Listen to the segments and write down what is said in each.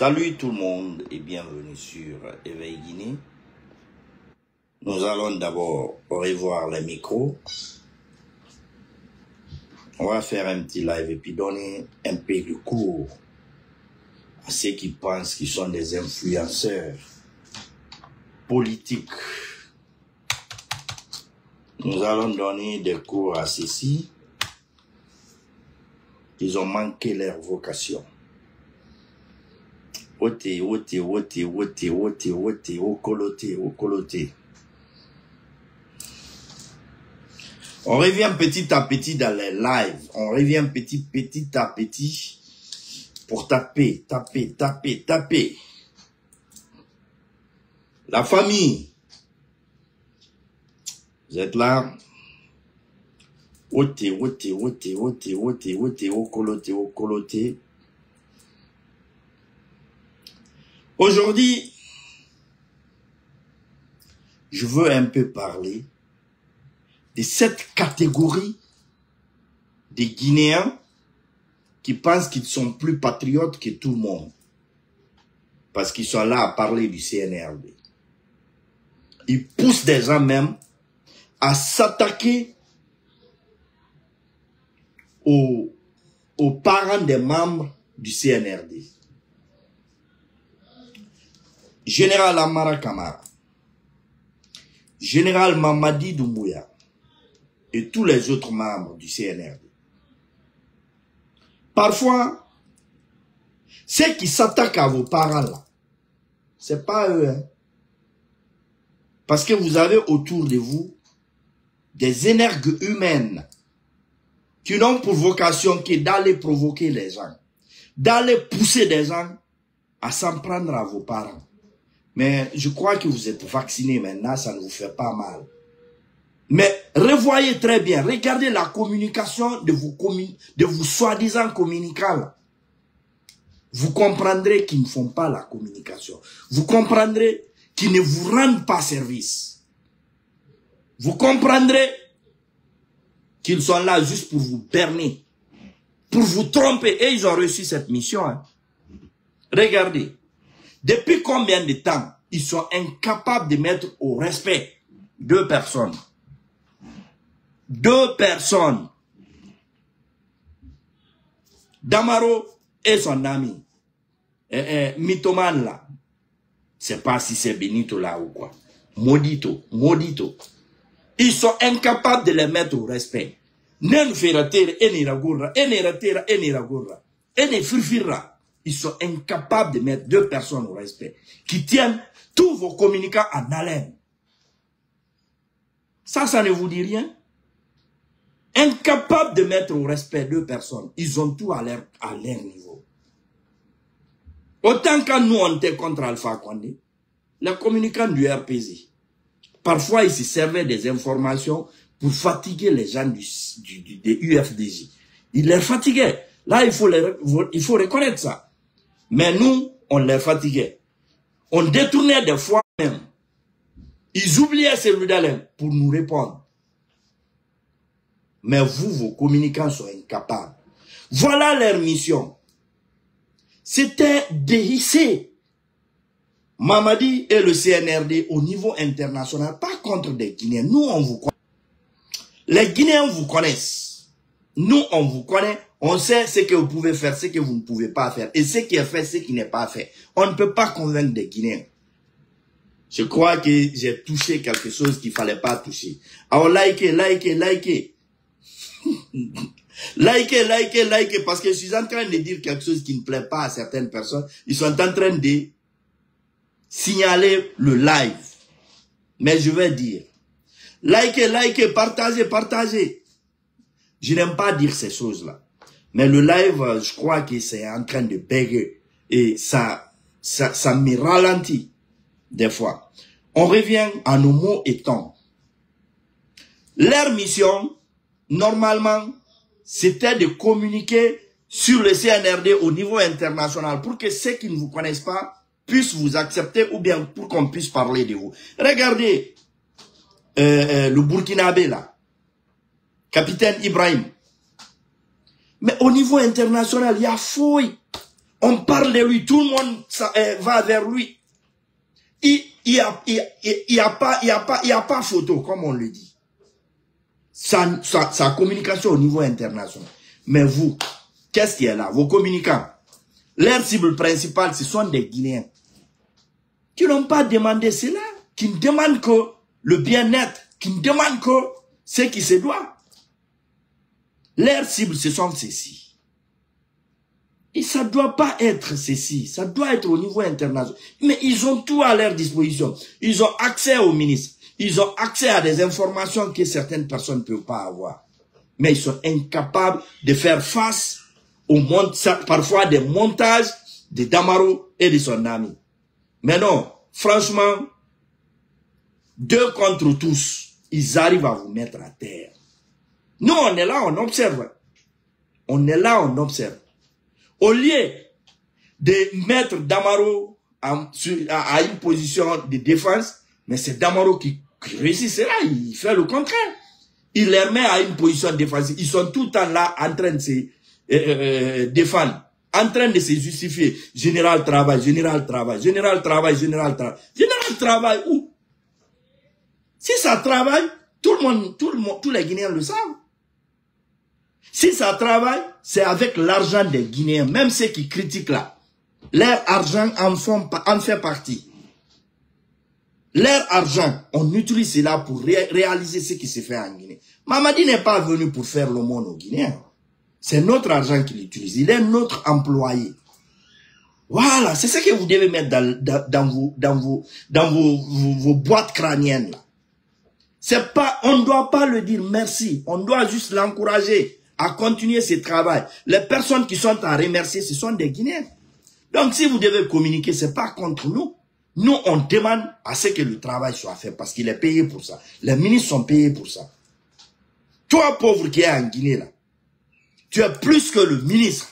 Salut tout le monde et bienvenue sur Éveil Guinée. Nous allons d'abord revoir les micros. On va faire un petit live et puis donner un peu de cours à ceux qui pensent qu'ils sont des influenceurs politiques. Nous allons donner des cours à ceux-ci. Ils ont manqué leur vocation. Ote, okolote. On revient petit à petit dans les lives. On revient petit à petit pour taper. La famille. Vous êtes là? Ote, okolote. Aujourd'hui, je veux un peu parler de cette catégorie des Guinéens qui pensent qu'ils sont plus patriotes que tout le monde. Parce qu'ils sont là à parler du CNRD. Ils poussent des gens même à s'attaquer aux parents des membres du CNRD. Général Amara Kamara, Général Mamadi Doumbouya et tous les autres membres du CNRD. Parfois, ceux qui s'attaquent à vos parents là, c'est pas eux. Hein. Parce que vous avez autour de vous des énergies humaines qui n'ont pour vocation que d'aller provoquer les gens, d'aller pousser des gens à s'en prendre à vos parents. Mais je crois que vous êtes vaccinés maintenant, ça ne vous fait pas mal. Mais revoyez très bien, regardez la communication de vos soi-disant communicants. Vous comprendrez qu'ils ne font pas la communication. Vous comprendrez qu'ils ne vous rendent pas service. Vous comprendrez qu'ils sont là juste pour vous berner, pour vous tromper. Et ils ont reçu cette mission. Hein. Regardez. Depuis combien de temps ils sont incapables de mettre au respect deux personnes? Deux personnes. Damaro et son ami. Mythomane là. Je ne sais pas si c'est Benito là ou quoi. Modito. Ils sont incapables de les mettre au respect. Nen feratera, eniragurra. Ene firfira. Ils sont incapables de mettre deux personnes au respect, qui tiennent tous vos communicants en haleine. Ça ne vous dit rien? Incapables de mettre au respect deux personnes. Ils ont tout à leur niveau. Autant que nous, on était contre Alpha Condé, les communicants du RPZ, parfois ils se servaient des informations pour fatiguer les gens des UFDJ. Ils les fatiguaient. Là, il faut reconnaître ça. Mais nous, on les fatiguait. On détournait des fois même. Ils oubliaient celui-là pour nous répondre. Mais vous, vos communicants sont incapables. Voilà leur mission. C'était de hisser Mamadi et le CNRD au niveau international, pas contre des Guinéens. Nous, on vous connaît. Les Guinéens vous connaissent. Nous, on vous connaît. On sait ce que vous pouvez faire, ce que vous ne pouvez pas faire. Et ce qui est fait, ce qui n'est pas fait. On ne peut pas convaincre des Guinéens. Je crois que j'ai touché quelque chose qu'il ne fallait pas toucher. Alors likez. Likez, parce que je suis en train de dire quelque chose qui ne plaît pas à certaines personnes. Ils sont en train de signaler le live. Mais je vais dire, likez, partagez. Je n'aime pas dire ces choses-là. Mais le live, je crois que c'est en train de bugger. Et ça me ralentit des fois. On revient à nos mots et temps. Leur mission, normalement, c'était de communiquer sur le CNRD au niveau international pour que ceux qui ne vous connaissent pas puissent vous accepter ou bien pour qu'on puisse parler de vous. Regardez le Burkinabé là, capitaine Ibrahim. Mais au niveau international, il y a fouille. On parle de lui, tout le monde va vers lui. Il y a pas photo, comme on le dit. Sa communication au niveau international. Mais vous, qu'est-ce qui est là? Vos communicants. Leur cible principale, ce sont des Guinéens. Qui n'ont pas demandé cela. Qui ne demandent que le bien-être. Qui ne demandent que ce qui se doit. Leur cible, ce sont ceci. Et ça ne doit pas être ceci. Ça doit être au niveau international. Mais ils ont tout à leur disposition. Ils ont accès aux ministres. Ils ont accès à des informations que certaines personnes ne peuvent pas avoir. Mais ils sont incapables de faire face parfois des montages de Damaro et de son ami. Mais non, franchement, 2 contre tous, ils arrivent à vous mettre à terre. Nous, on est là, on observe. On est là, on observe. Au lieu de mettre Damaro à une position de défense, mais c'est Damaro qui réussit cela, il fait le contraire. Il les met à une position défensive. Ils sont tout le temps là en train de se défendre, en train de se justifier. Général travail, général travail, général travail, général travail. Général travail où? Si ça travaille, tous les Guinéens le savent. Si ça travaille, c'est avec l'argent des Guinéens, même ceux qui critiquent là. Leur argent en fait partie. Leur argent, on utilise cela pour réaliser ce qui se fait en Guinée. Mamadi n'est pas venu pour faire le monde aux Guinéens. C'est notre argent qu'il utilise. Il est notre employé. Voilà, c'est ce que vous devez mettre dans vos boîtes crâniennes là. C'est pas, on ne doit pas le dire merci. On doit juste l'encourager à continuer ce travail. Les personnes qui sont à remercier, ce sont des Guinéens. Donc, si vous devez communiquer, c'est pas contre nous. Nous, on demande à ce que le travail soit fait parce qu'il est payé pour ça. Les ministres sont payés pour ça. Toi, pauvre qui est en Guinée, là, tu es plus que le ministre.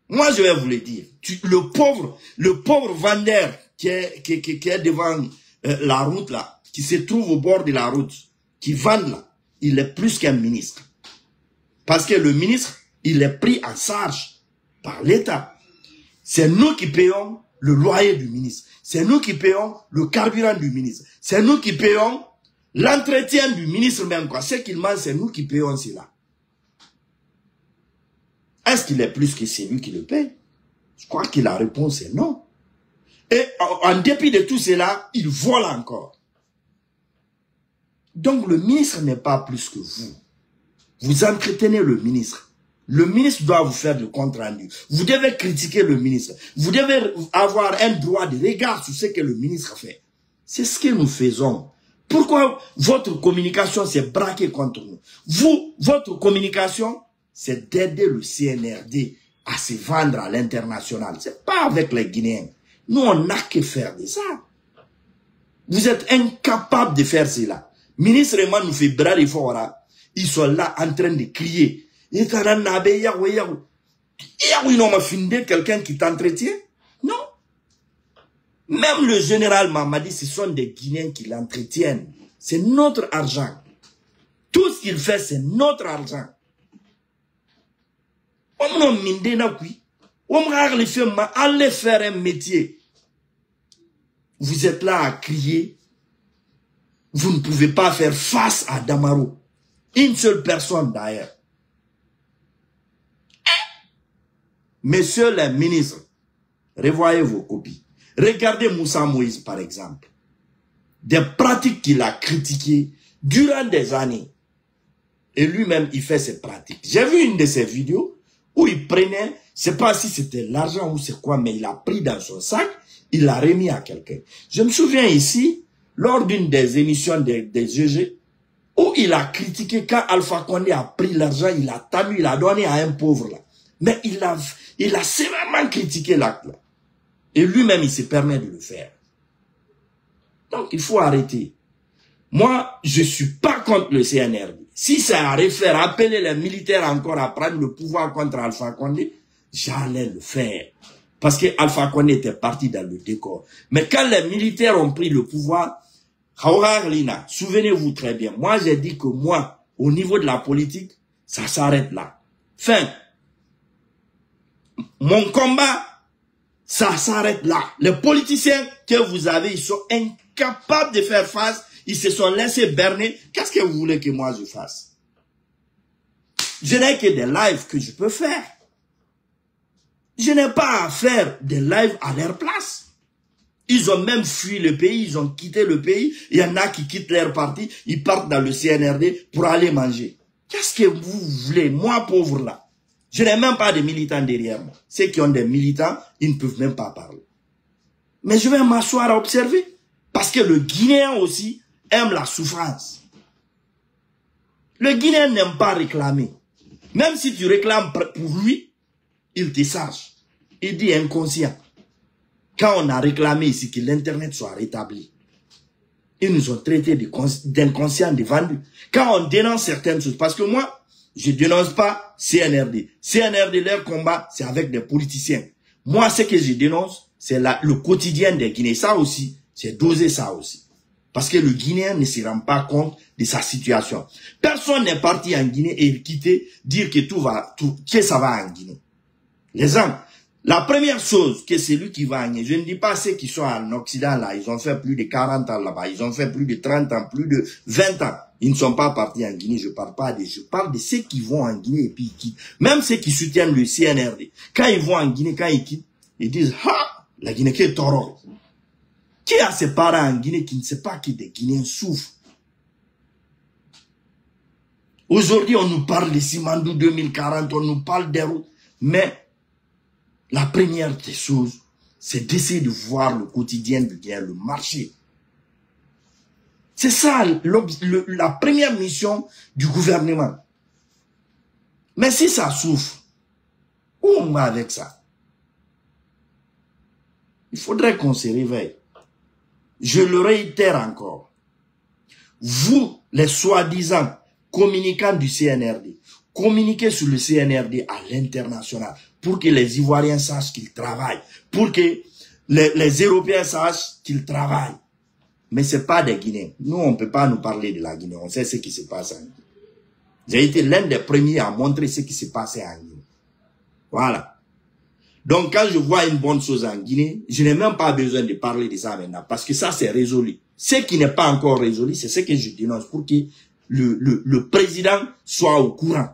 Moi, je vais vous le dire. Le pauvre vendeur qui est devant la route, là, qui se trouve au bord de la route, qui vend là, il est plus qu'un ministre. Parce que le ministre, il est pris en charge par l'État. C'est nous qui payons le loyer du ministre. C'est nous qui payons le carburant du ministre. C'est nous qui payons l'entretien du ministre même. Ce qu'il mange, c'est nous qui payons cela. Est-ce qu'il est plus que celui qui le paye? Je crois que la réponse est non. Et en dépit de tout cela, il vole encore. Donc le ministre n'est pas plus que vous. Vous entretenez le ministre. Le ministre doit vous faire le compte rendu. Vous devez critiquer le ministre. Vous devez avoir un droit de regard sur ce que le ministre fait. C'est ce que nous faisons. Pourquoi votre communication s'est braquée contre nous? Votre communication, c'est d'aider le CNRD à se vendre à l'international. C'est pas avec les Guinéens. Nous, on n'a que faire de ça. Vous êtes incapables de faire cela. Ministre Eman nous fait bras de fort. Ils sont là en train de crier. Il y a quelqu'un qui t'entretient? Non. Même le général Mamadi, ce sont des Guinéens qui l'entretiennent. C'est notre argent. Tout ce qu'il fait, c'est notre argent. Allez faire un métier. Vous êtes là à crier. Vous ne pouvez pas faire face à Damaro. Une seule personne d'ailleurs. Messieurs les ministres, revoyez vos copies. Regardez Moussa Moïse par exemple. Des pratiques qu'il a critiquées durant des années. Et lui-même, il fait ses pratiques. J'ai vu une de ses vidéos où il prenait, je ne sais pas si c'était l'argent ou c'est quoi, mais il a pris dans son sac, il l'a remis à quelqu'un. Je me souviens ici, lors d'une des émissions des GG, où il a critiqué quand Alpha Condé a pris l'argent, il a tamu, il a donné à un pauvre là. Mais il a sévèrement critiqué l'acte là. Et lui-même, il se permet de le faire. Donc, il faut arrêter. Moi, je suis pas contre le CNRD. Si ça arrive faire appeler les militaires encore à prendre le pouvoir contre Alpha Condé, j'allais le faire. Parce que Alpha Condé était parti dans le décor. Mais quand les militaires ont pris le pouvoir, souvenez-vous très bien, moi j'ai dit que moi, au niveau de la politique, ça s'arrête là. Fin. mon combat, ça s'arrête là. Les politiciens que vous avez, ils sont incapables de faire face. Ils se sont laissés berner. Qu'est-ce que vous voulez que moi je fasse? Je n'ai que des lives que je peux faire. Je n'ai pas à faire des lives à leur place. Ils ont même fui le pays, ils ont quitté le pays. Il y en a qui quittent leur parti, ils partent dans le CNRD pour aller manger. Qu'est-ce que vous voulez, moi pauvre là? Je n'ai même pas de militants derrière moi. Ceux qui ont des militants, ils ne peuvent même pas parler. Mais je vais m'asseoir à observer. Parce que le Guinéen aussi aime la souffrance. Le Guinéen n'aime pas réclamer. Même si tu réclames pour lui, il te sache. Il dit inconscient. Quand on a réclamé ici que l'Internet soit rétabli, ils nous ont traités d'inconscients, de vendus. Quand on dénonce certaines choses, parce que moi, je ne dénonce pas CNRD. CNRD, leur combat, c'est avec des politiciens. Moi, ce que je dénonce, c'est le quotidien des Guinéens. Ça aussi, c'est doser ça aussi. Parce que le Guinéen ne se rend pas compte de sa situation. Personne n'est parti en Guinée et quitté dire que que ça va en Guinée. Les gens, la première chose que c'est lui qui va en Guinée, je ne dis pas ceux qui sont en Occident là, ils ont fait plus de 40 ans là-bas, ils ont fait plus de 30 ans, plus de 20 ans. Ils ne sont pas partis en Guinée, je parle de ceux qui vont en Guinée et puis ils quittent. Même ceux qui soutiennent le CNRD. Quand ils vont en Guinée, quand ils quittent, ils disent, ah, la Guinée qui est taureau. Qui a ses parents en Guinée qui ne sait pas que des Guinéens souffrent? Aujourd'hui, on nous parle de Simandou 2040, on nous parle des routes. Mais la première des choses, c'est d'essayer de voir le quotidien du Guinéen, le marché. C'est ça la première mission du gouvernement. Mais si ça souffre, où on va avec ça? Il faudrait qu'on se réveille. Je le réitère encore. Vous, les soi-disant communicants du CNRD, communiquez sur le CNRD à l'international pour que les Ivoiriens sachent qu'ils travaillent, pour que les Européens sachent qu'ils travaillent. Mais ce n'est pas des Guinéens. Nous, on ne peut pas nous parler de la Guinée. On sait ce qui se passe en Guinée. J'ai été l'un des premiers à montrer ce qui se passait en Guinée. Voilà. Donc, quand je vois une bonne chose en Guinée, je n'ai même pas besoin de parler de ça maintenant, parce que ça, c'est résolu. Ce qui n'est pas encore résolu, c'est ce que je dénonce pour que le président soit au courant,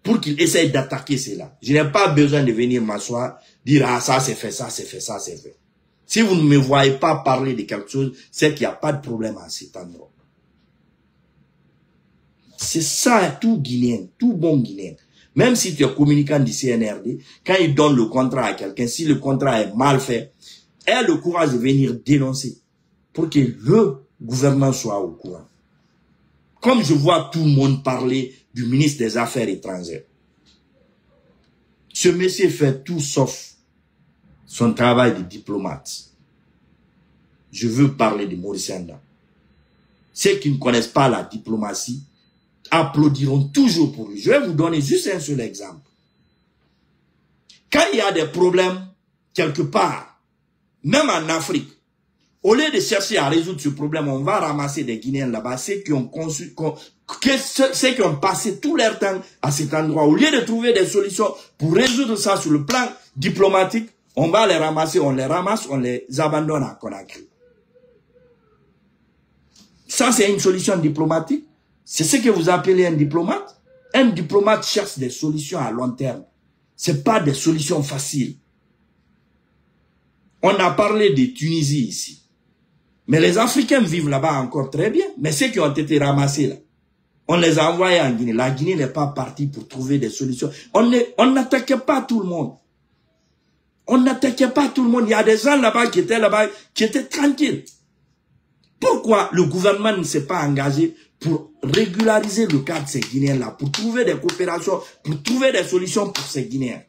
pour qu'il essaye d'attaquer cela. Je n'ai pas besoin de venir m'asseoir, dire, ah, ça c'est fait, ça c'est fait, ça c'est fait. Si vous ne me voyez pas parler de quelque chose, c'est qu'il n'y a pas de problème à cet endroit. C'est ça, tout Guinéen, tout bon Guinéen. Même si tu es communicant du CNRD, quand il donne le contrat à quelqu'un, si le contrat est mal fait, aie le courage de venir dénoncer pour que le gouvernement soit au courant. Comme je vois tout le monde parler du ministre des Affaires étrangères. Ce monsieur fait tout sauf son travail de diplomate. Je veux parler de Maurice Nda. Ceux qui ne connaissent pas la diplomatie applaudiront toujours pour lui. Je vais vous donner juste un seul exemple. Quand il y a des problèmes quelque part, même en Afrique, au lieu de chercher à résoudre ce problème, on va ramasser des Guinéens là-bas, ceux qui ont passé tout leur temps à cet endroit. Au lieu de trouver des solutions pour résoudre ça sur le plan diplomatique, on va les ramasser, on les ramasse, on les abandonne à Conakry. Ça, c'est une solution diplomatique. C'est ce que vous appelez un diplomate. Un diplomate cherche des solutions à long terme. Ce n'est pas des solutions faciles. On a parlé de Tunisie ici. Mais les Africains vivent là-bas encore très bien. Mais ceux qui ont été ramassés là, on les a envoyés en Guinée. La Guinée n'est pas partie pour trouver des solutions. On n'attaquait pas tout le monde. On n'attaquait pas tout le monde. Il y a des gens là-bas, qui étaient tranquilles. Pourquoi le gouvernement ne s'est pas engagé pour régulariser le cas de ces Guinéens-là, pour trouver des coopérations, pour trouver des solutions pour ces Guinéens?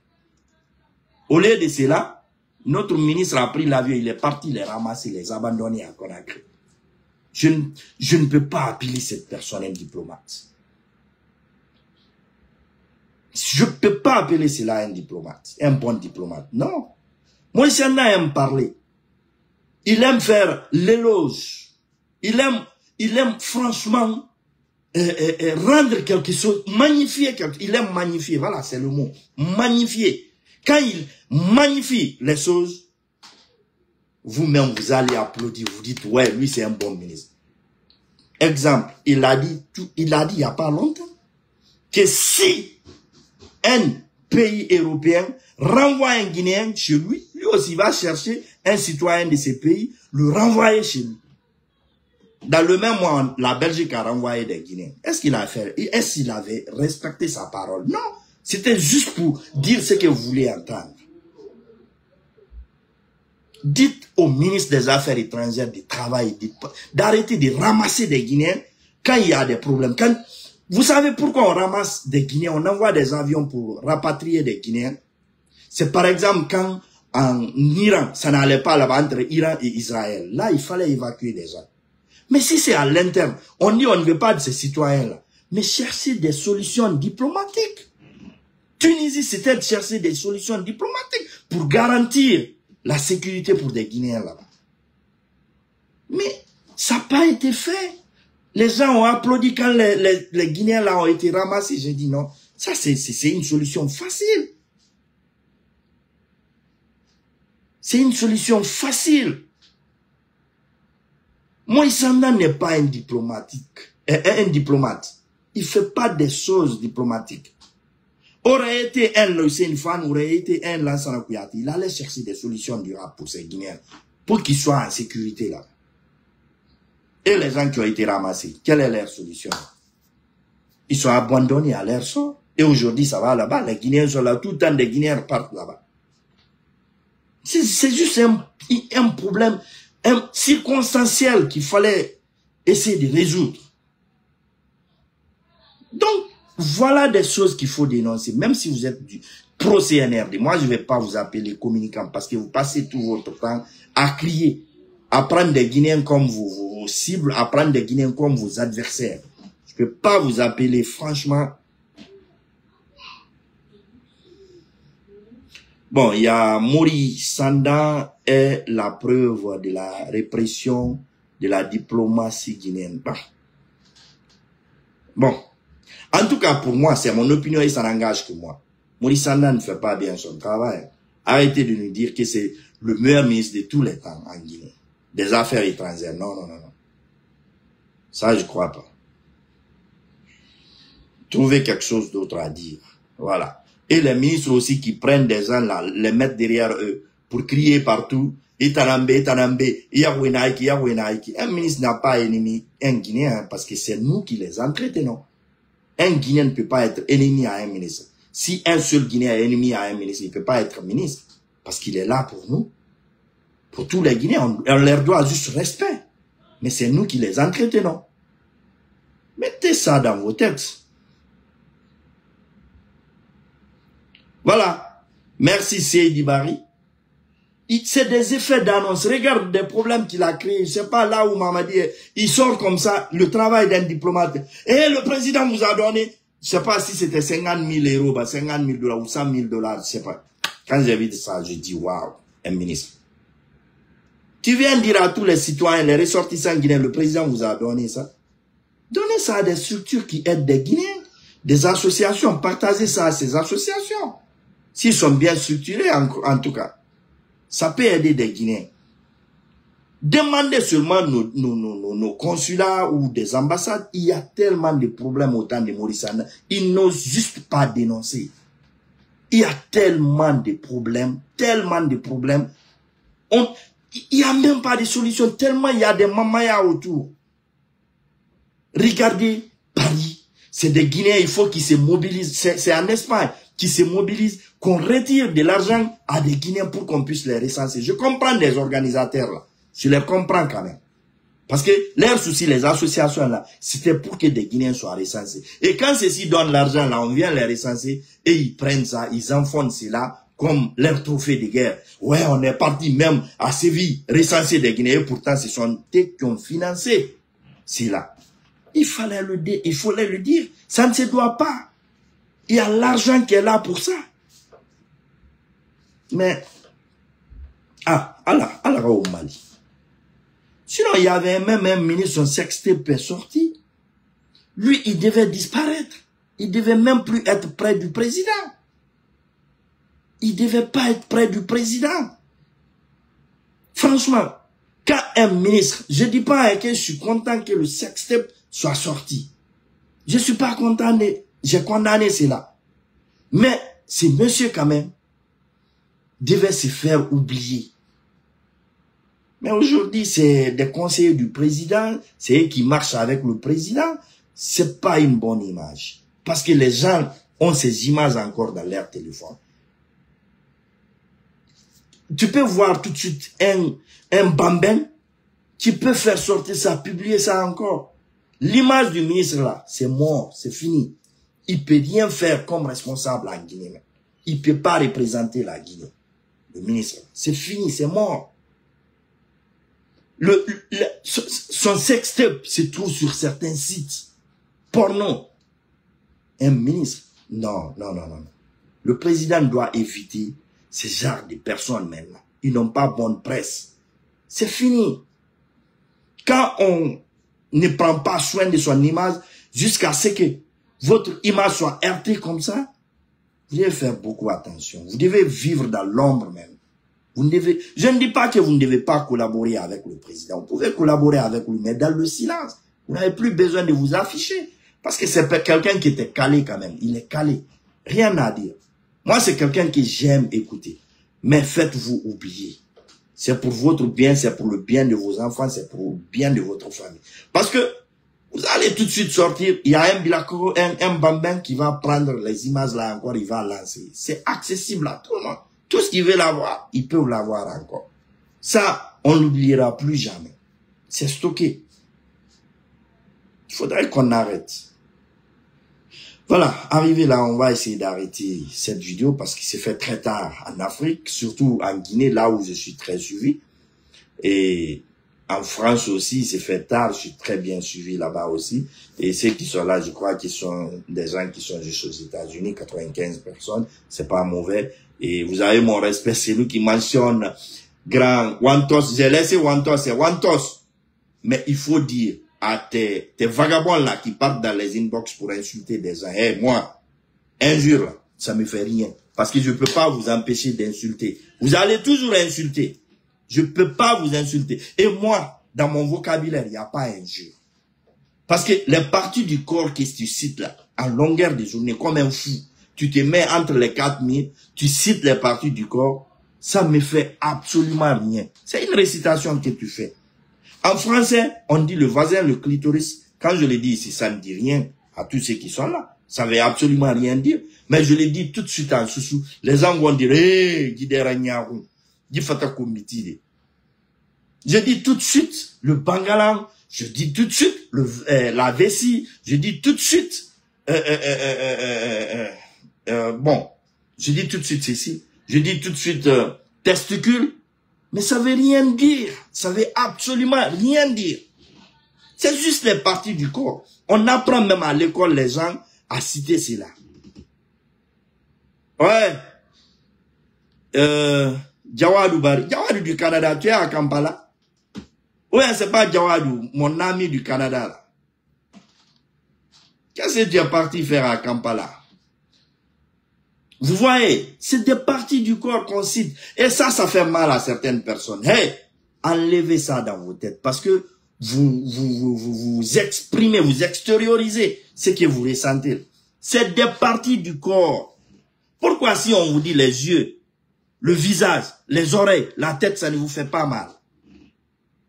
Au lieu de cela, notre ministre a pris l'avion, il est parti les ramasser, les abandonner à Conakry. Je ne peux pas appeler cette personne un diplomate. Je ne peux pas appeler cela un diplomate, un bon diplomate. Non. Maurice Nda aime parler. Il aime faire l'éloge. Il aime franchement rendre quelque chose, magnifier quelque chose. Il aime magnifier, voilà, c'est le mot. Magnifier. Quand il magnifie les choses, vous-même, vous allez applaudir, vous dites, ouais, lui, c'est un bon ministre. Exemple, il a dit il n'y a pas longtemps, que si un pays européen renvoie un Guinéen chez lui, lui aussi va chercher un citoyen de ce pays, le renvoyer chez lui. Dans le même mois, la Belgique a renvoyé des Guinéens. Est-ce qu'il avait respecté sa parole? Non. C'était juste pour dire ce que vous voulez entendre. Dites au ministre des Affaires étrangères de travailler, d'arrêter de ramasser des Guinéens quand il y a des problèmes. Vous savez pourquoi on ramasse des Guinéens, on envoie des avions pour rapatrier des Guinéens? C'est par exemple quand en Iran, ça n'allait pas là-bas entre Iran et Israël. Là, il fallait évacuer des gens. Mais si c'est à l'interne, on dit on ne veut pas de ces citoyens-là. Mais chercher des solutions diplomatiques. Tunisie, c'était de chercher des solutions diplomatiques pour garantir la sécurité pour des Guinéens là-bas. Mais ça n'a pas été fait. Les gens ont applaudi quand les Guinéens là ont été ramassés. J'ai dit non, ça c'est une solution facile. C'est une solution facile. Moïse Sanda n'est pas un diplomate. Il ne fait pas des choses diplomatiques. Aurait été un Hussein Fan, aurait été un Lansana Kouyaté. Il allait chercher des solutions durables pour ces Guinéens, pour qu'ils soient en sécurité là. Et les gens qui ont été ramassés, quelle est leur solution? Ils sont abandonnés à leur sort. Et aujourd'hui, ça va là-bas. Les Guinéens sont là. Tout le temps, des Guinéens partent là-bas. C'est juste un problème circonstanciel qu'il fallait essayer de résoudre. Donc, voilà des choses qu'il faut dénoncer. Même si vous êtes du pro-CNRD, moi, je ne vais pas vous appeler communicant parce que vous passez tout votre temps à crier, à prendre des Guinéens comme vos cibles, à prendre des Guinéens comme vos adversaires. Je ne peux pas vous appeler, franchement. Bon, il y a Moïse Sanda est la preuve de la répression de la diplomatie guinéenne. Bon. En tout cas, pour moi, c'est mon opinion et ça n'engage que moi. Moïse Sanda ne fait pas bien son travail. Arrêtez de nous dire que c'est le meilleur ministre de tous les temps en Guinée. Des affaires étrangères. Non, non, non, non. Ça, je crois pas. Trouvez quelque chose d'autre à dire. Voilà. Et les ministres aussi qui prennent des gens là, les mettent derrière eux pour crier partout. Itarambe, Yahwenaiki. Un ministre n'a pas ennemi un Guinéen parce que c'est nous qui les entretenons. Un Guinéen ne peut pas être ennemi à un ministre. Si un seul Guinéen est ennemi à un ministre, il ne peut pas être ministre. Parce qu'il est là pour nous. Pour tous les Guinéens, on leur doit juste respect. Mais c'est nous qui les entretenons. Mettez ça dans vos têtes. Voilà. Merci Seydi Bari. C'est des effets d'annonce. Regarde des problèmes qu'il a créés. Je sais pas là où Mamadi est. Il sort comme ça, le travail d'un diplomate. Et le président vous a donné, je sais pas si c'était 50 000 euros, 50 000 $ ou 100 000 $, je sais pas. Quand j'ai vu ça, je dis waouh, un ministre. Tu viens dire à tous les citoyens, les ressortissants guinéens, le président vous a donné ça. Donnez ça à des structures qui aident des Guinéens, des associations, partagez ça à ces associations. S'ils sont bien structurés, en tout cas. Ça peut aider des Guinéens. Demandez seulement nos consulats ou des ambassades. Il y a tellement de problèmes au temps de Moïse Sanda. Ils n'osent juste pas dénoncer. Il y a tellement de problèmes, il n'y a même pas de solution, tellement il y a des mamayas autour. Regardez Paris. C'est des Guinéens, il faut qu'ils se mobilisent. C'est en Espagne qui se mobilisent, qu'on retire de l'argent à des Guinéens pour qu'on puisse les recenser. Je comprends des organisateurs là. Je les comprends quand même. Parce que leur souci, les associations là, c'était pour que des Guinéens soient recensés. Et quand ceux-ci donnent l'argent là, on vient les recenser et ils prennent ça, ils enfoncent cela comme leur trophée de guerre. Ouais, on est parti même à Séville recenser des Guinéens. Et pourtant, ce sont eux qui ont financé cela. Il fallait le dire. Ça ne se doit pas. Il y a l'argent qui est là pour ça. Mais, Allah au Mali. Sinon, il y avait même un ministre, son sextape est sorti. Lui, il devait disparaître. Il devait même plus être près du président. il ne devait pas être près du président. Franchement, quand un ministre, je ne dis pas que je suis content que le sextape soit sorti. Je ne suis pas content, j'ai condamné cela. Mais ce monsieur quand même devait se faire oublier. Mais aujourd'hui, c'est des conseillers du président, c'est eux qui marchent avec le président. C'est pas une bonne image. Parce que les gens ont ces images encore dans leur téléphone. Tu peux voir tout de suite un bambin qui peut faire sortir ça, publier ça encore. L'image du ministre là, c'est mort, c'est fini. Il peut rien faire comme responsable en Guinée. Il peut pas représenter la Guinée. Le ministre, c'est fini, c'est mort. Son sextape se trouve sur certains sites porno. Un ministre, non. Le président doit éviter ce genre de personnes maintenant. Ils n'ont pas bonne presse. C'est fini. Quand on ne prend pas soin de son image, jusqu'à ce que votre image soit heurtée comme ça, vous devez faire beaucoup attention. Vous devez vivre dans l'ombre même. Vous ne devez, je ne dis pas que vous ne devez pas collaborer avec le président. Vous pouvez collaborer avec lui, mais dans le silence. Vous n'avez plus besoin de vous afficher. Parce que c'est quelqu'un qui était calé quand même. Il est calé. Rien à dire. Moi, c'est quelqu'un que j'aime écouter. Mais faites-vous oublier. C'est pour votre bien, c'est pour le bien de vos enfants, c'est pour le bien de votre famille. Parce que vous allez tout de suite sortir, il y a un Bilako, un bambin qui va prendre les images là encore, il va lancer. C'est accessible à tout le monde. Tout ce qui veut l'avoir, il peut l'avoir encore. Ça, on n'oubliera plus jamais. C'est stocké. Il faudrait qu'on arrête. Voilà, arrivé là, on va essayer d'arrêter cette vidéo parce qu'il s'est fait très tard en Afrique, surtout en Guinée, là où je suis très suivi. Et en France aussi, il s'est fait tard, je suis très bien suivi là-bas aussi. Et ceux qui sont là, je crois qu'ils sont des gens qui sont juste aux États-Unis, 95 personnes, c'est pas mauvais. Et vous avez mon respect, c'est lui qui mentionne grand Wantos. J'ai laissé Wantos, c'est Wantos. Mais il faut dire à tes vagabonds là qui partent dans les inbox pour insulter des gens. Hey, moi, injure là, ça me fait rien. Parce que je peux pas vous empêcher d'insulter. Vous allez toujours insulter. Je peux pas vous insulter. Et moi, dans mon vocabulaire, il n'y a pas injure. Parce que les parties du corps que tu cites là, en longueur de journée, comme un fou, tu te mets entre les 4000, tu cites les parties du corps, ça me fait absolument rien. C'est une récitation que tu fais. En français, on dit le vagin, le clitoris. Quand je le dis ici, ça ne dit rien à tous ceux qui sont là. Ça ne veut absolument rien dire. Mais je le dis tout de suite en sous-sous. Les gens vont dire, hé, Guidéragnaru, Gifatakomitide. Je dis tout de suite le bangalang, je dis tout de suite la vessie, je dis tout de suite, bon, je dis tout de suite ceci, je dis tout de suite testicule, mais ça veut rien dire, ça veut absolument rien dire. C'est juste les parties du corps. On apprend même à l'école les gens à citer cela. Ouais. Jawadou Bari, Jawadou du Canada, tu es à Kampala? Ouais, c'est pas Jawadou, mon ami du Canada là. Qu'est-ce que tu es parti faire à Kampala? Vous voyez, c'est des parties du corps qu'on cite. Et ça fait mal à certaines personnes. Hey, enlevez ça dans vos têtes. Parce que vous exprimez, vous extériorisez ce que vous ressentez. C'est des parties du corps. Pourquoi si on vous dit les yeux, le visage, les oreilles, la tête, ça ne vous fait pas mal?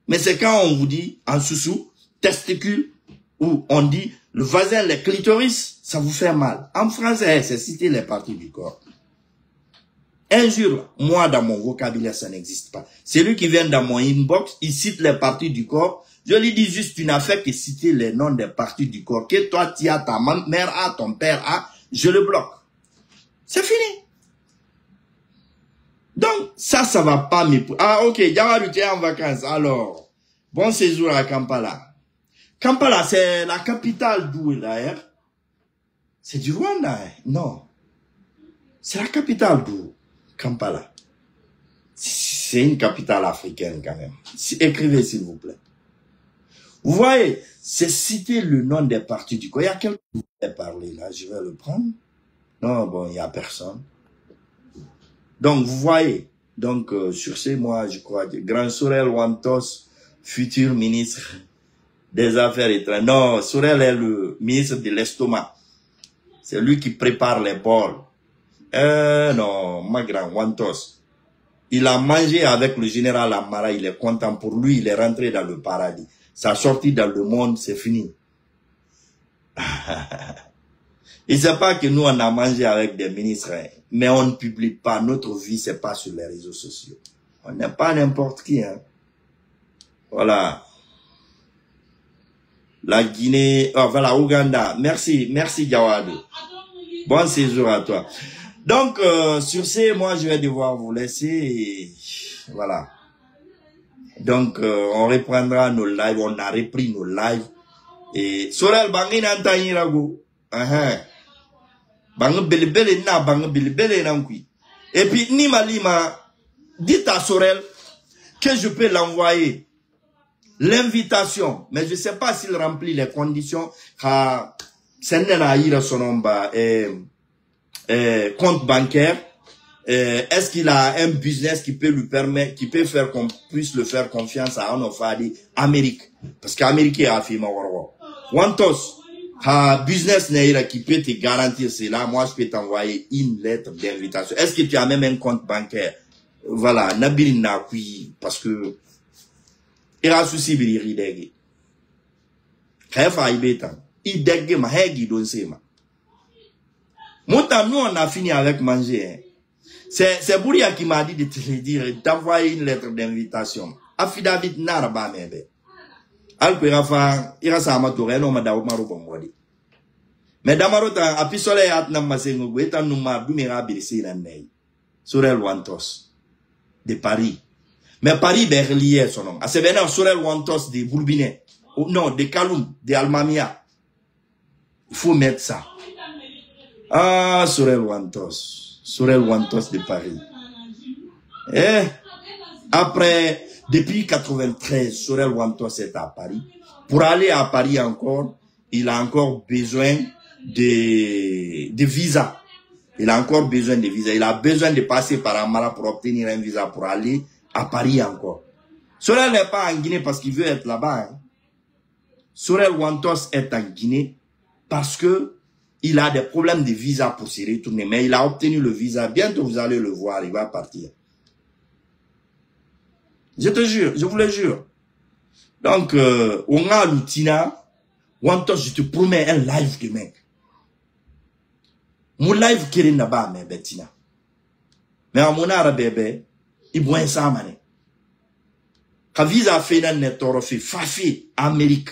Mais c'est quand on vous dit, en sous-sous, testicule, ou on dit le vagin, les clitoris, ça vous fait mal. En français, c'est citer les parties du corps. Injure, moi, dans mon vocabulaire, ça n'existe pas. Celui qui vient dans mon inbox, il cite les parties du corps. Je lui dis juste, tu n'as fait que citer les noms des parties du corps. Que toi, tu as, ta mère a, ton père a, je le bloque. C'est fini. Donc, ça va pas me... Ah, ok, Jawadou, tu es en vacances. Alors, bon séjour à Kampala. Kampala, c'est la capitale d'où, d'ailleurs? C'est du Rwanda, hein? Non. C'est la capitale d'où? Kampala. C'est une capitale africaine, quand même. Écrivez, s'il vous plaît. Vous voyez, c'est citer le nom des parties du corps. Il y a quelqu'un qui voulait parler, là. Je vais le prendre. Non, bon, il n'y a personne. Donc, vous voyez. Donc, sur ce, moi, je crois que Grand Sorel Wantos, futur ministre des Affaires étrangères. Non, Sorel est le ministre de l'estomac. C'est lui qui prépare les bols. Non, ma grand Wantos. Il a mangé avec le général Amara, il est content pour lui, il est rentré dans le paradis. Sa sortie dans le monde, c'est fini. Il ne sait pas que nous, on a mangé avec des ministres, hein, mais on ne publie pas. Notre vie, c'est pas sur les réseaux sociaux. On n'est pas n'importe qui. Hein. Voilà. La Guinée, oh, voilà, Ouganda. Merci, merci Jawado. Bon séjour à toi. Donc, sur ce, moi, je vais devoir vous laisser. Et voilà. Donc, on reprendra nos lives. On a repris nos lives. Et Sorel Bangin Antayirago. Bang belebele na bang belebele nankui. Et puis Nima Lima, dites à Sorel que je peux l'envoyer l'invitation, mais je ne sais pas s'il remplit les conditions. Compte bancaire. Est-ce qu'il a un business qui peut lui permettre, qui peut faire qu'on puisse le faire confiance à Onofadi Amérique, parce qu'Amérique a fait ma Wantos. Business qui peut te garantir cela, moi je peux t'envoyer une lettre d'invitation. Est-ce que tu as même un compte bancaire? Voilà, Nabil Nakui, parce que il a souci de l'idée. Idege ma hegi don sema. Monta nous on a fini avec manger. Hein. C'est Bouria qui m'a dit de te le dire, d'envoyer une lettre d'invitation. Affidavit naraba mebe. Alpe rafa irasa amatore no madaw maru bomwadi. Mais damarota apisole at na masengo gweta numa bimera birisi na nei. Sorel Wantos de Paris. Mais Paris berlier son nom. Asebena Sorel Wantos de Bourbinet. Non, de Kaloum, de Almamia. Il faut mettre ça. Ah, Sorel Wantos. Sorel Wantos de Paris. Eh, après, depuis 93, Sorel Wantos est à Paris. Pour aller à Paris encore, il a encore besoin de visa. Il a encore besoin de visa. Il a besoin de passer par Amara pour obtenir un visa pour aller à Paris encore. Sorel n'est pas en Guinée parce qu'il veut être là-bas. Hein. Sorel Wantos est en Guinée parce que il a des problèmes de visa pour se retourner. Mais il a obtenu le visa. Bientôt, vous allez le voir. Il va partir. Je te jure. Je vous le jure. Donc, on a l'outina. Wantos, je te promets un live demain. Mon live qui est là-bas, mais Bettina. Mais à mon arabe, bébé, il boit ça, mané. Quand visa fait un netorofi, fafi, Amérique.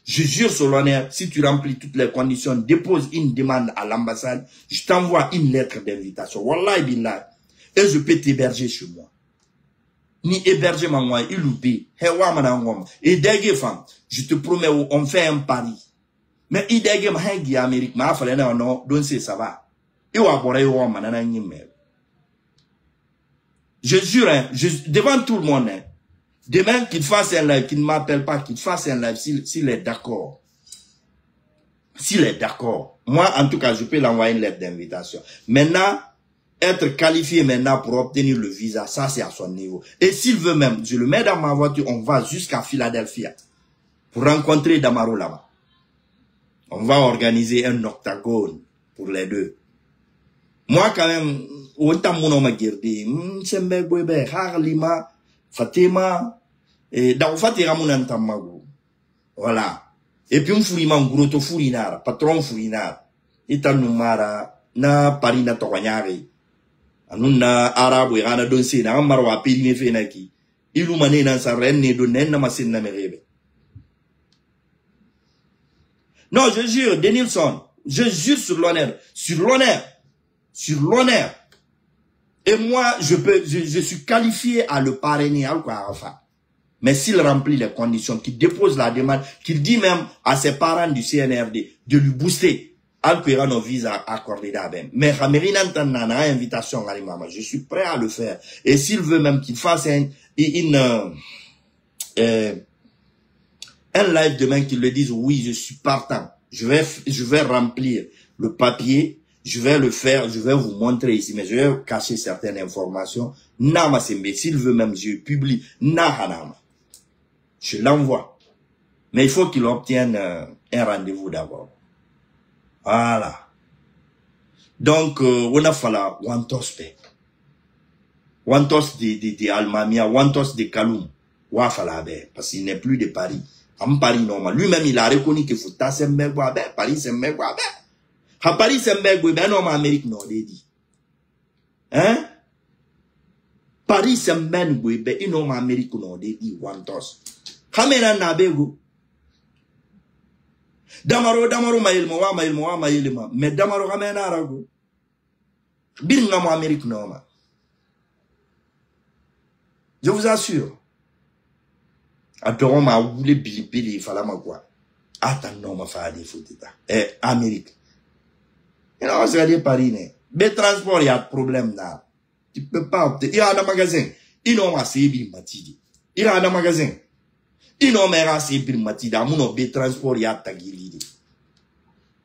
Je jure sur l'honneur, si tu remplis toutes les conditions, dépose une demande à l'ambassade, je t'envoie une lettre d'invitation. Wallahi billah. Et je peux t'héberger chez moi. Ni héberger ma moi, il oublie. Et dégué femme, je te promets, on fait un pari. Mais il dégué ma hangi Amérique, ma fallait non, donc c'est ça va. Et on va manana nyimel. Je jure, hein, devant tout le monde, hein, demain qu'il fasse un live, qu'il ne m'appelle pas, qu'il fasse un live s'il est d'accord. S'il est d'accord. Moi, en tout cas, je peux l'envoyer une lettre d'invitation. Maintenant, être qualifié maintenant pour obtenir le visa, ça c'est à son niveau. Et s'il veut même, je le mets dans ma voiture, on va jusqu'à Philadelphie pour rencontrer Damaro là-bas. On va organiser un octagone pour les deux. Moi, quand même, autant mon homme a gardé, Harlima, Fatima, et dans Fatima, mon antamago. Voilà. Et puis, on fourrit mon gros fourrinard, patron fourrinard. Et t'as numara, na Paris na Tawanyari. Anuna arabe et rana donné, na marwa périmé fenaki. Ilou mané dans sa reine, ne donne na masin na merebe. Non, je jure, Denilson, je jure sur l'honneur, sur l'honneur, sur l'honneur. Et moi, je suis qualifié à le parrainer à Arafa. Mais s'il remplit les conditions, qu'il dépose la demande, qu'il dit même à ses parents du CNRD de lui booster, Al-Pera nos visa accordés d'Abem. Mais Ramerina Ntanana a invitation à l'imam. Je suis prêt à le faire. Et s'il veut même qu'il fasse un live demain, qu'il le dise, oui, je suis partant. Je vais remplir le papier Je vais le faire, je vais vous montrer ici, mais je vais cacher certaines informations. Nama Sembe, s'il veut même, je publie. Nahanama. Je l'envoie. Mais il faut qu'il obtienne un rendez-vous d'abord. Voilà. Donc, on a fallu Wantos pe. Wantos de Almamia, Wantos de Kaloum. Wafala be, parce qu'il n'est plus de Paris. Am Paris normal. Lui-même, il a reconnu qu'il faut tasser Mbegwa be, Paris c'est Mbegwa be. À Paris c'est Mbegwa be, non, Amérique non, dit. Hein? Paris c'est Mbegwa be, non, Amérique non, dit, Wantos. Kamena nabego. Damaro maïlma, mais Damaro ramena arago. Biringamo Amérique normal. Je vous assure. Attends, ma voulu bilipili, il fallait ma quoi. Attends, non, ma femme des foutita. Amérique. Et là, on se regarde Paris, né. Mais transport, il y a de problème là. Tu peux pas opter. Il y a un magasin. Il n'ont pas assez bien matidi. Il y a un magasin. Il n'ont pas assez bien matidi. À mon obé transport, il y a tagili.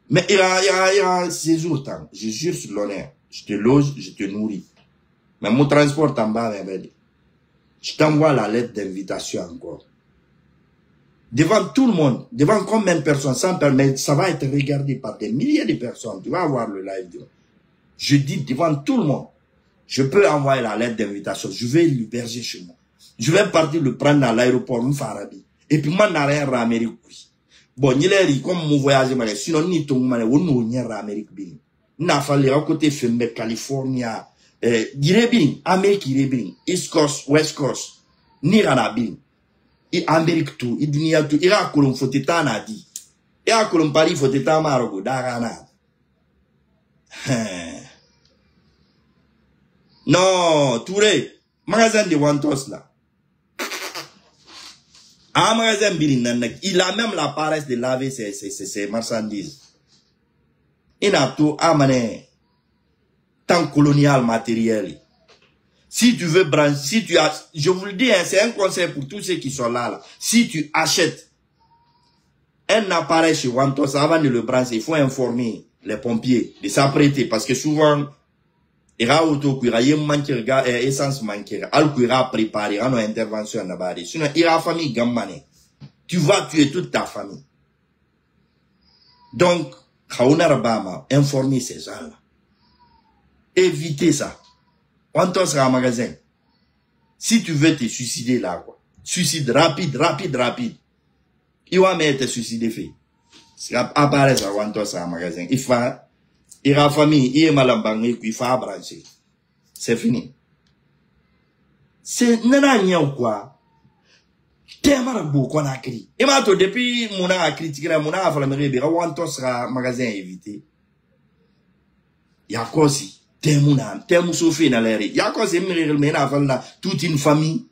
Mais il y a ces jours temps. Je jure sur l'honneur. Je te loge, je te nourris. Mais mon transport t'en bas, je t'envoie la lettre d'invitation encore. Devant tout le monde, devant combien de personnes, sans permettre, ça va être regardé par des milliers de personnes. Tu vas avoir le live. Je dis devant tout le monde, je peux envoyer la lettre d'invitation. Je vais l'héberger chez moi. Je vais partir le prendre à l'aéroport, Mfarabi. Et puis moi, n'arrête en Amérique. Bon, il est comme mon voyage, sinon, ni ton man, on n'y en Amérique. N'a fallu à côté de California. Direbin, Amérique, Direbin, East Coast, West Coast, Niranabin, et Amérique tout, et Dunia tout, et à Colomb Foteta n'a dit, et à Colomb Paris Foteta Marogo, Darana. Non, Touré, magasin de Wantos là. Un magasin Bilinanac, il a même la paresse de laver ses marchandises. Il a tout amené. Tant colonial matériel. Si tu veux brancher, si tu as, je vous le dis, hein, c'est un conseil pour tous ceux qui sont là. Si tu achètes un appareil chez Wantos, avant de le brancher, il faut informer les pompiers de s'apprêter parce que souvent, il y a auto qui y a manqué, essence manquée, al qui a préparé, une intervention en abari. Sinon, il y a la famille gammane. Tu vas tuer toute ta famille. Donc, informer ces gens-là. Évitez ça. Wantos sera un magasin. Si tu veux te suicider là, quoi. Suicide rapide. Il va mettre te suicider fait. C'est apparaît ça, Wantos sera un magasin. Il y a famille, il y a malambangé, il faut brancher. C'est fini. C'est nananya ou quoi? T'es marabou qu'on a crié. Et maintenant, depuis mon a critiqué, mon a fallu Wantos sera un magasin évité. Il y a quoi aussi? Temu sofi na l'air. Y'a quoi c'est toute une famille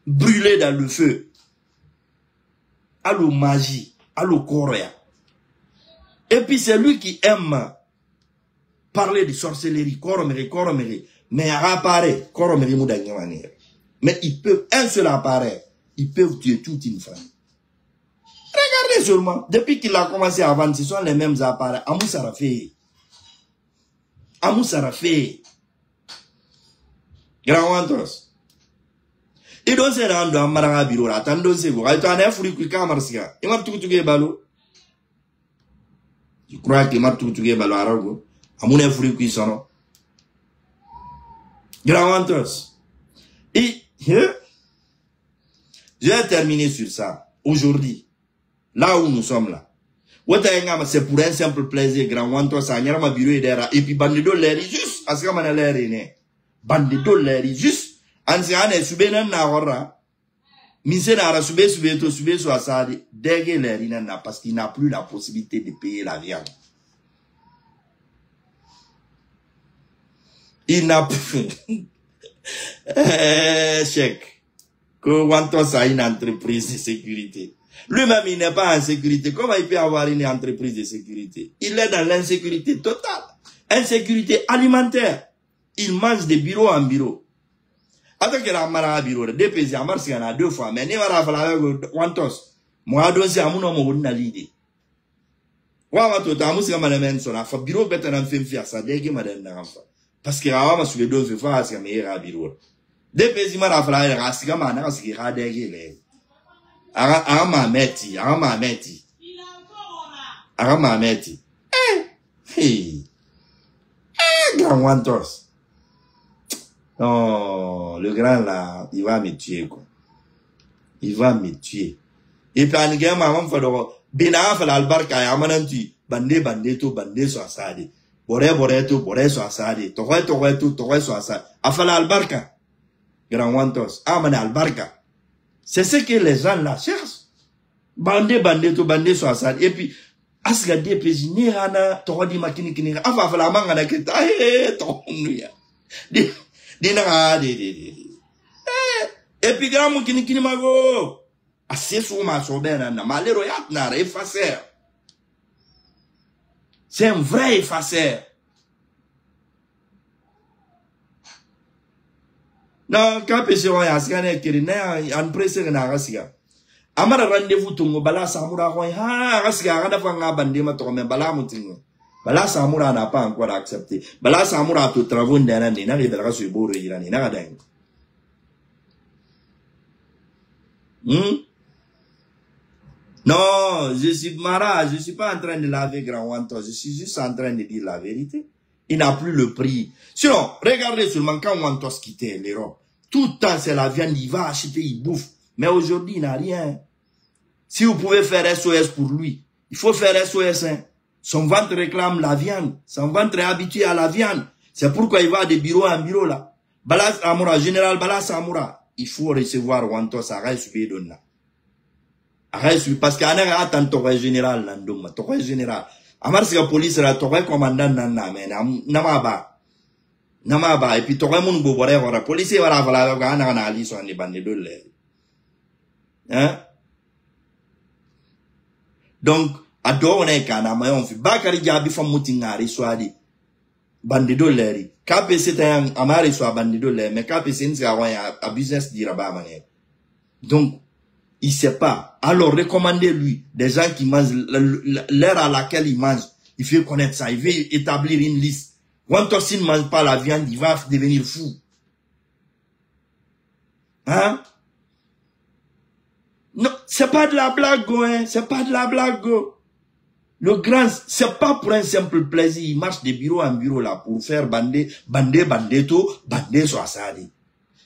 brûlée dans le feu. Allo magie, allo coréa. Et puis c'est lui qui aime parler de sorcellerie, coromeri. Mais apparaît, coromeri moudagna manière. Mais ils peuvent, un seul appareil, ils peuvent tuer toute une famille. Regardez seulement, depuis qu'il a commencé à vendre, ce sont les mêmes appareils. Amoussara fait. Amoussara fait. Grand Wantos. Et donc c'est dans un maranga bureau là. Attendez c'est vous. Attends un fruit qui camarsia. Il m'a tout balo. Je crois qu'il m'a tout balo arago. Amoun un fruit qui sonne. Grand Wantos. Et je vais terminer sur ça. Aujourd'hui, là où nous sommes là. C'est pour un simple plaisir, grand Wantos, ça n'y a pas bureau et puis bandido l'air juste, à ce qu'on a l'air né. Bandido l'air juste, en ce année, subé n'a pas, mise n'a subé so asadi, dégué l'air n'a parce qu'il n'a plus la possibilité de payer la viande. Il n'a plus, chèque, que Wantos a une entreprise de sécurité. Lui-même, il n'est pas en sécurité. Comment il peut avoir une entreprise de sécurité? Il est dans l'insécurité totale. Insécurité alimentaire. Il mange de bureau en bureau. Attends qu'il a un bureau. Deux pays, à Mars, il y en a 2 fois. Mais il va falloir Wantos. Moi, dossier à mon homme, on a l'idée. Wa to ta musika manamen so na fa biro beta na mfem fia sa dege maden na fa. Parce que awa ma sube don fe fa asika me ra biro. De pezi ma ra fala ra asika ma na asika ra dege le. Ara ma meti. Hey. Grand Wantos. Non, le grand là, il va me tuer quoi. Il va me tuer. Et puis en guerre, maman fait d'or. Bina fait l'albarka ya mananti. Bande so asade. Bore so asade. Torre so asade. Afala albarka. Grand Wantos. Amane albarka. C'est ce que les gens là cherchent. Bande so asade. Et puis asga de pezi ni hana torre di makini kini. Afa afala manga na kita. Torre ya. Et puis grand kini mago. Assez souvent sobena na malero yat na effaceur. C'est un vrai effaceur. Non, quand on ya skane kirina an presse na rasiga. Amara rendez-vous tungo bala samura ko ha rasiga kada fanga bande ma to me bala mutingo. Bala samura n'a pas encore accepté. Bala samura to travaux ndana ni na ribera so iboro irani na kadang. Non, je suis pas en train de laver Grand Wantos, je suis juste en train de dire la vérité. Il n'a plus le prix. Sinon, regardez seulement quand Wantos quittait l'Europe. Tout le temps, c'est la viande, il va acheter, il bouffe. Mais aujourd'hui, il n'a rien. Si vous pouvez faire SOS pour lui, il faut faire SOS. Hein. Son ventre réclame la viande. Son ventre est habitué à la viande. C'est pourquoi il va de bureau en bureau là. Balas Amoura, général Balas Amoura. Il faut recevoir Wantos à Raïs-Bédonna. Parce qu'il y a un torre général, torre général. Amar si la police la torre commandant namaba et puis torre mon bobore la police va la analyse sur les bandes de l'air. Hein? Donc, ado on est kana mayon fi bakari jabi fam mutingari swadi bande de l'air. KP c'est un amari soit bande de l'air mais KP c'est un business diraba mané. Donc il sait pas. Alors, recommandez-lui des gens qui mangent l'heure à laquelle ils mangent. Il faut connaître ça. Il veut établir une liste. Quand s'il ne mange pas la viande, il va devenir fou. Hein? Non, c'est pas de la blague, hein. C'est pas de la blague. Le grand, c'est pas pour un simple plaisir. Il marche de bureau en bureau là pour faire bander so asadi.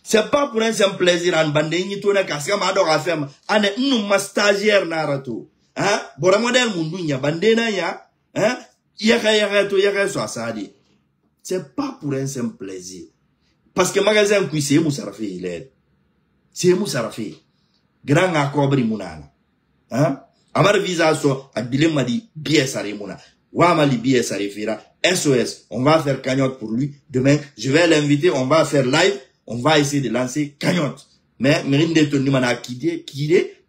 C'est pas pour un simple plaisir en bande ni to na kasika ma do afem ane ma stagiaire na rato hein bora model mundu nya bande na ya hein yaka so asadi. C'est pas pour un simple plaisir parce que magasin ku c'est musarafi il c'est musarafi grand akobri munana hein amar visa so adile madi biesare muna wa mali biesare fira SOS on va faire cagnotte pour lui demain je vais l'inviter on va faire live. On va essayer de lancer cagnotte. Mais Mérine Detonimana a quitté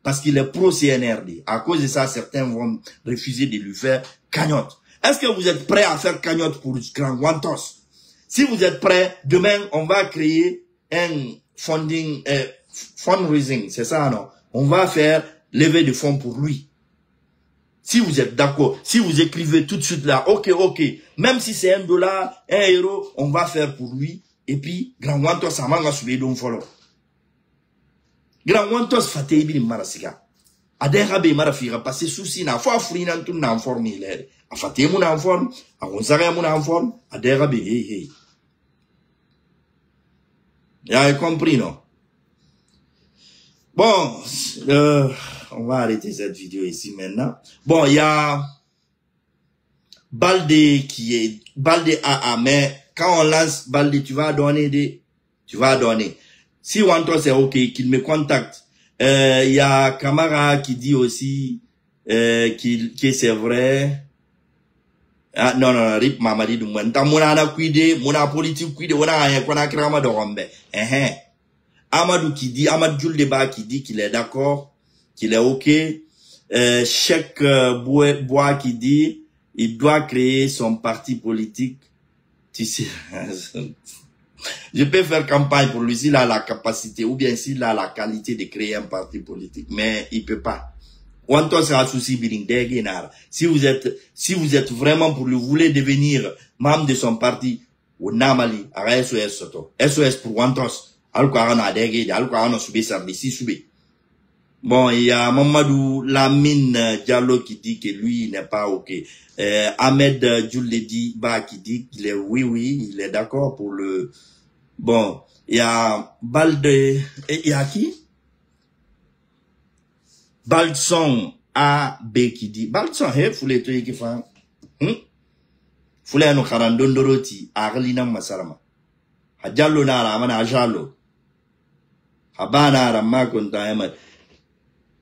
parce qu'il est pro-CNRD. À cause de ça, certains vont refuser de lui faire cagnotte. Est-ce que vous êtes prêts à faire cagnotte pour Grand Wantos? Si vous êtes prêts, demain, on va créer un fundraising. C'est ça, non? On va faire lever de fonds pour lui. Si vous êtes d'accord, si vous écrivez tout de suite là, ok, même si c'est $1, €1, on va faire pour lui. Et puis, Grand Wantos a manga sur les dons follow. Grand Wantos fateh bi marasiga. Adera be marafira parce que souci na fois free nan tout na forme il est. A fateh mon en forme, a gonzara mon en forme, adera be hey. Vous avez compris non? Bon, on va arrêter cette vidéo ici maintenant. Bon, il y a Baldé qui est Baldé AA mais quand on lance Baldé, tu vas donner. Si Wantos c'est ok, qu'il me contacte. Il y a Camara qui dit aussi que c'est vrai. Ah, non, rip mamadi du mwenta. Mona na kuide, mona politique kuide, mona krama de rombe. Amadou qui dit, Amadou Jules Débat qui dit qu'il est d'accord, qu'il est ok. Cheikh Bois qui dit, il doit créer son parti politique. Tu sais, je peux faire campagne pour lui s'il a la capacité ou bien s'il a la qualité de créer un parti politique, mais il peut pas. Wanto sera souci biling degenar. Si vous êtes vraiment pour le voulez devenir membre de son parti, ou namali, ara SOS soto. SOS pour Wantos. Alko arana dege, alko arana soube sardisi soube. Bon, il y a Mamadou Lamine Diallo qui dit que lui, il n'est pas OK. Ahmed Djouledi Ba qui dit qu'il est oui, il est d'accord pour le... Bon, il y a Balde... Il y a qui? Baldson A B qui dit... Baldson, foulé toi qui fait... Foulé no karandondoroti, Arlina Masarama. Hadjalo na ramana ajalo. Habana ramma konta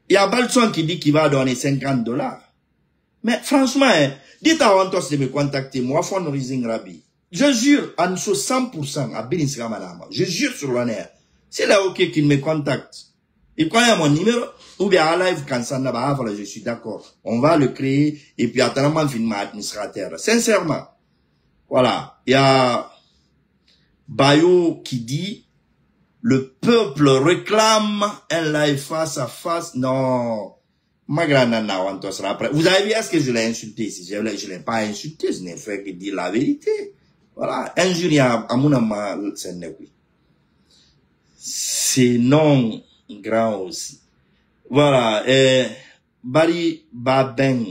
il y a Balson qui dit qu'il va donner $50. Mais franchement, dites à Wantos de me contacter, moi, fundraising Rabi. Je jure, en 100%, à Bilinska Manama. Je jure sur l'honneur. C'est là OK qu'il me contacte. Il connaît mon numéro, ou bien à live quand ça n'a pas, voilà, je suis d'accord. On va le créer, et puis attends, finalement, administrateur. Sincèrement. Voilà. Il y a Bayo qui dit, le peuple réclame un live face à face. Non. Ma grande nana, on sera après. Vous avez vu, est-ce que je l'ai insulté ici? Je l'ai pas insulté, je n'ai fait que dire la vérité. Voilà. Injurie à mon amour, c'est non grand aussi. Voilà. Bari Babeng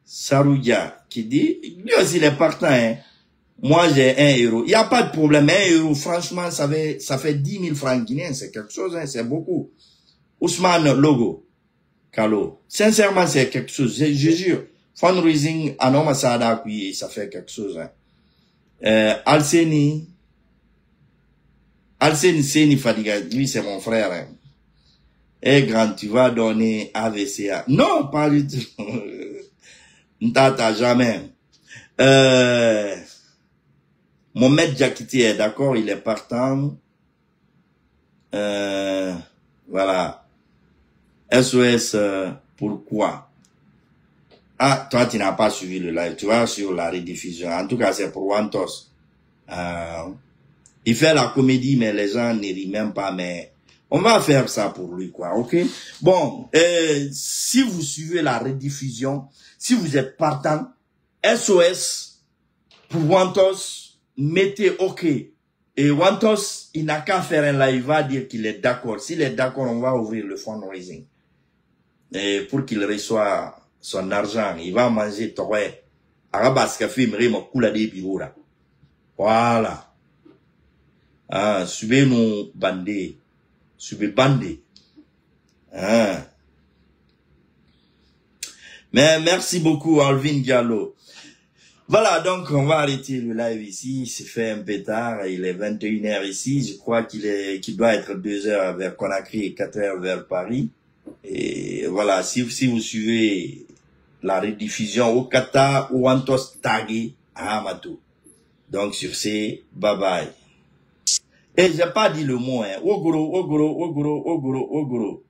Sarouya qui dit, lui aussi il est partant, hein. Moi, j'ai 1 euro. Il n'y a pas de problème. 1 euro, franchement, ça fait 10 000 francs guinéens. C'est quelque chose, hein, c'est beaucoup. Ousmane Logo, Kalo. Sincèrement, c'est quelque chose. Je jure. Fundraising, Anoma Sada, ça fait quelque chose, hein. Alseni Seni Fadiga, lui, c'est mon frère, hein. Eh, grand, tu vas donner AVCA. Non, pas du tout. N'tata, jamais. Mohamed Jakiti est d'accord, il est partant. Voilà. SOS, pourquoi? Ah, toi, tu n'as pas suivi le live. Tu vas sur la rediffusion. En tout cas, c'est pour Wantos. Il fait la comédie, mais les gens ne rient même pas. Mais on va faire ça pour lui, quoi. OK? Bon, si vous suivez la rediffusion, si vous êtes partant, SOS pour Wantos, mettez OK. Et Wantos, il n'a qu'à faire un live, il va dire qu'il est d'accord. S'il est d'accord, on va ouvrir le fundraising. Et pour qu'il reçoive son argent, il va manger toré. Arabas café, me coula des bureaux là. Voilà. Ah, suivez nous bandés. Suivez bandés. Ah. Mais merci beaucoup, Alvin Diallo. Voilà, donc on va arrêter le live ici. Il s'est fait un peu tard. Il est 21h ici. Je crois qu'il doit être 2h vers Conakry et 4h vers Paris. Et voilà, si vous suivez la rediffusion au Qatar ou Antos Tagui à Amato. Donc sur ce, bye bye. Et j'ai pas dit le mot, hein. Ogoro, ogoro, ogoro, ogoro, ogoro.